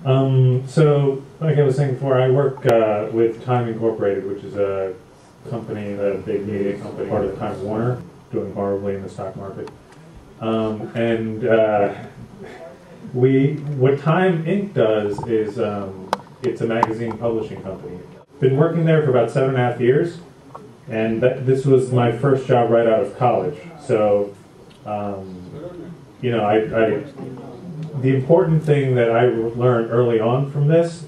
So, like I was saying before, I work with Time Incorporated, which is a company, a big media company, part of Time Warner, doing horribly in the stock market. What Time Inc. does is it's a magazine publishing company. Been working there for about 7.5 years, and this was my first job right out of college. So, you know, the important thing that I learned early on from this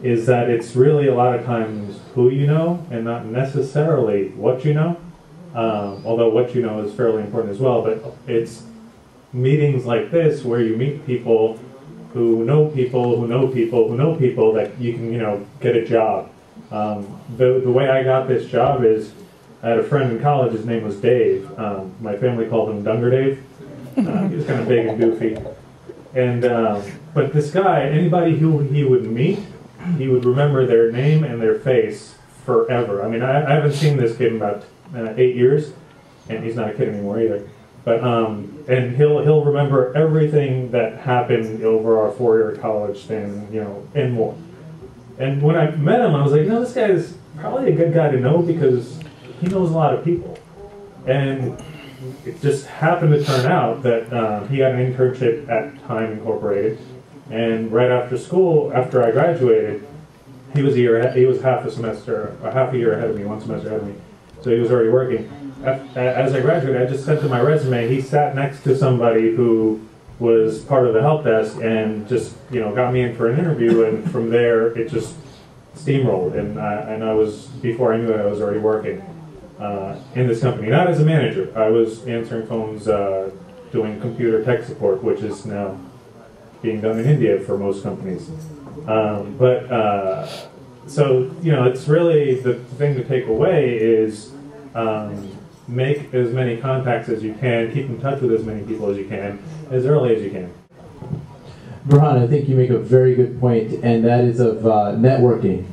is that it's really a lot of times who you know and not necessarily what you know, although what you know is fairly important as well, but it's meetings like this where you meet people who know people who know people who know people that you can, you know, get a job. The way I got this job is I had a friend in college, his name was Dave. My family called him Dunger Dave. He was kind of big and goofy. And but this guy, anybody who he would meet, he would remember their name and their face forever. I mean, I haven't seen this kid in about 8 years, and he's not a kid anymore either. But and he'll remember everything that happened over our 4-year college thing, you know, and more. And when I met him, I was like, you know, this guy is probably a good guy to know because he knows a lot of people. And it just happened to turn out that he got an internship at Time Incorporated, and right after school, after I graduated, he was half a year ahead of me, 1 semester ahead of me, so he was already working. As I graduated, I just sent him my resume. He sat next to somebody who was part of the help desk and just, you know, got me in for an interview, and from there it just steamrolled, and I was, before I knew it, I was already working in this company. Not as a manager. I was answering phones, doing computer tech support, which is now being done in India for most companies. So, you know, it's really the thing to take away is make as many contacts as you can, keep in touch with as many people as you can, as early as you can. Burhan, I think you make a very good point, and that is of networking.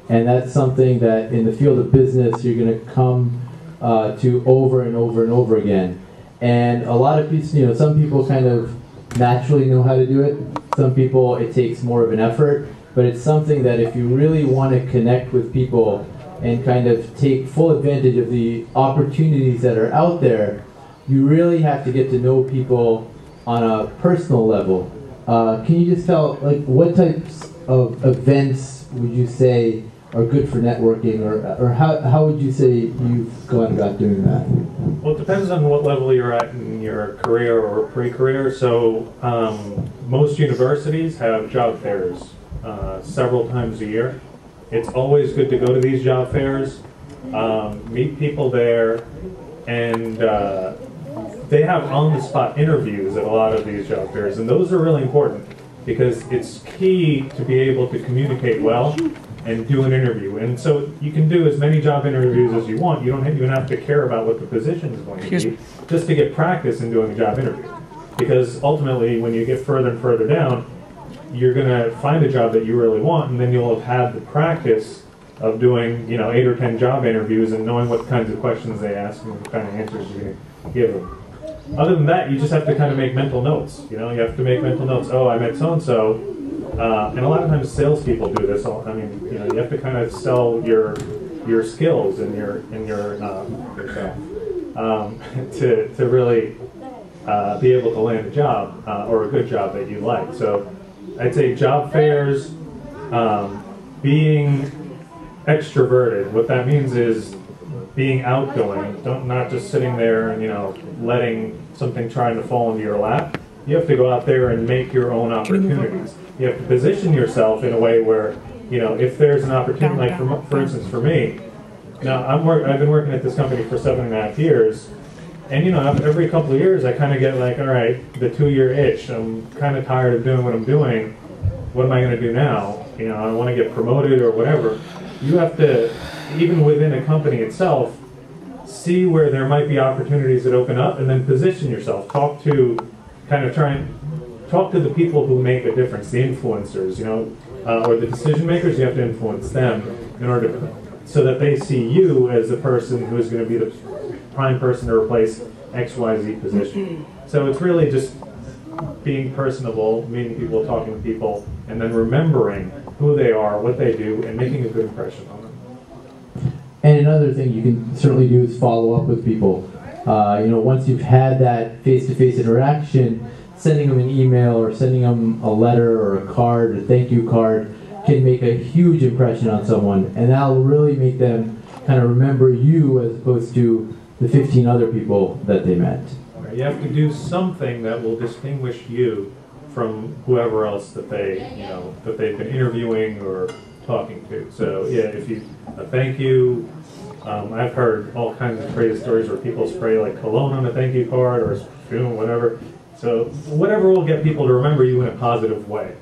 And that's something that in the field of business you're going to come to over and over and over again. And a lot of people, you know, some people kind of naturally know how to do it. Some people it takes more of an effort. But it's something that if you really want to connect with people and kind of take full advantage of the opportunities that are out there, you really have to get to know people on a personal level. Can you just tell, like, what types of events would you say are good for networking, or how would you say you've gone about doing that? Well, it depends on what level you're at in your career or pre-career. So most universities have job fairs several times a year. It's always good to go to these job fairs, meet people there, and they have on-the-spot interviews at a lot of these job fairs, and those are really important because it's key to be able to communicate well and do an interview. And so you can do as many job interviews as you want. You don't even have to care about what the position is going to be, just to get practice in doing a job interview. Because ultimately, when you get further and further down, you're going to find a job that you really want, and then you'll have had the practice of doing, you know, 8 or 10 job interviews and knowing what kinds of questions they ask and what kind of answers you're going to give them. Other than that, you just have to kind of make mental notes. You know, you have to make mental notes. Oh, I met so-and-so. And a lot of times salespeople do this. I mean, you know, you have to kind of sell your skills and yourself to really be able to land a job or a good job that you like. So I'd say job fairs, being extroverted. What that means is being outgoing. Not just sitting there and, you know, letting something trying to fall into your lap. You have to go out there and make your own opportunities. You have to position yourself in a way where, you know, if there's an opportunity, like for instance for me, now I've been working at this company for 7.5 years, and, you know, every couple of years I kind of get like, all right, the 2-year itch. I'm kind of tired of doing what I'm doing. What am I going to do now? You know, I want to get promoted or whatever. You have to, even within a company itself, see where there might be opportunities that open up, and then position yourself. Talk to the people who make a difference, the influencers, you know, or the decision makers. You have to influence them in order to, so that they see you as the person who is going to be the prime person to replace XYZ position. So it's really just being personable, meeting people, talking to people, and then remembering who they are, what they do, and making a good impression on them. And another thing you can certainly do is follow up with people. Once you've had that face-to-face interaction, sending them an email or sending them a letter or a card, a thank you card, can make a huge impression on someone, and that'll really make them kind of remember you as opposed to the 15 other people that they met. You have to do something that will distinguish you from whoever else that that they've been interviewing or talking to. So yeah, if you a thank you. I've heard all kinds of crazy stories where people spray like cologne on a thank you card or perfume, whatever. So whatever will get people to remember you in a positive way.